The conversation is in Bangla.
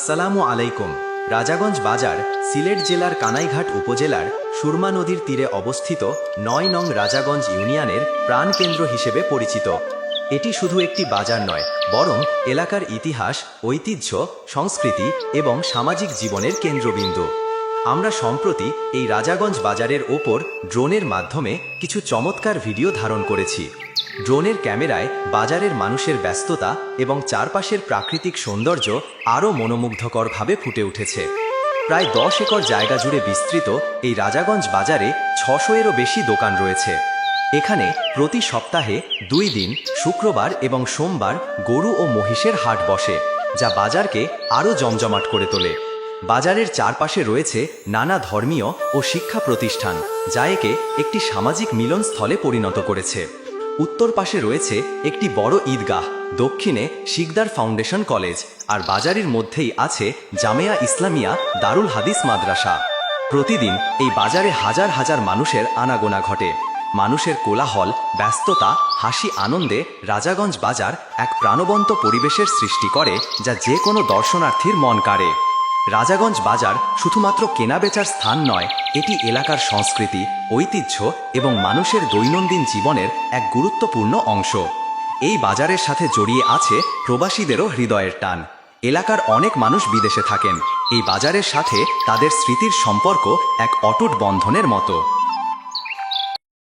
আসসালামু আলাইকুম। রাজাগঞ্জ বাজার সিলেট জেলার কানাইঘাট উপজেলার সুরমা নদীর তীরে অবস্থিত ৯ নং রাজাগঞ্জ ইউনিয়নের প্রাণকেন্দ্র হিসেবে পরিচিত। এটি শুধু একটি বাজার নয়, বরং এলাকার ইতিহাস, ঐতিহ্য, সংস্কৃতি এবং সামাজিক জীবনের কেন্দ্রবিন্দু। আমরা সম্প্রতি এই রাজাগঞ্জ বাজারের ওপর ড্রোনের মাধ্যমে কিছু চমৎকার ভিডিও ধারণ করেছি। ড্রোনের ক্যামেরায় বাজারের মানুষের ব্যস্ততা এবং চারপাশের প্রাকৃতিক সৌন্দর্য আরও মনোমুগ্ধকরভাবে ফুটে উঠেছে। প্রায় 10 একর জায়গা জুড়ে বিস্তৃত এই রাজাগঞ্জ বাজারে 600-এরও বেশি দোকান রয়েছে। এখানে প্রতি সপ্তাহে 2 দিন, শুক্রবার এবং সোমবার, গরু ও মহিষের হাট বসে, যা বাজারকে আরও জমজমাট করে তোলে। বাজারের চারপাশে রয়েছে নানা ধর্মীয় ও শিক্ষা প্রতিষ্ঠান, যা একে একটি সামাজিক মিলনস্থলে পরিণত করেছে। উত্তর পাশে রয়েছে একটি বড় ঈদগাহ, দক্ষিণে শিকদার ফাউন্ডেশন কলেজ, আর বাজারের মধ্যেই আছে জামেয়া ইসলামিয়া দারুল হাদিস মাদ্রাসা। প্রতিদিন এই বাজারে হাজার হাজার মানুষের আনাগোনা ঘটে। মানুষের কোলাহল, ব্যস্ততা, হাসি, আনন্দে রাজাগঞ্জ বাজার এক প্রাণবন্ত পরিবেশের সৃষ্টি করে, যা যে কোনো দর্শনার্থীর মন কাড়ে। রাজাগঞ্জ বাজার শুধুমাত্র কেনাবেচার স্থান নয়, এটি এলাকার সংস্কৃতি, ঐতিহ্য এবং মানুষের দৈনন্দিন জীবনের এক গুরুত্বপূর্ণ অংশ। এই বাজারের সাথে জড়িয়ে আছে প্রবাসীদেরও হৃদয়ের টান। এলাকার অনেক মানুষ বিদেশে থাকেন। এই বাজারের সাথে তাদের স্মৃতির সম্পর্ক এক অটুট বন্ধনের মতো।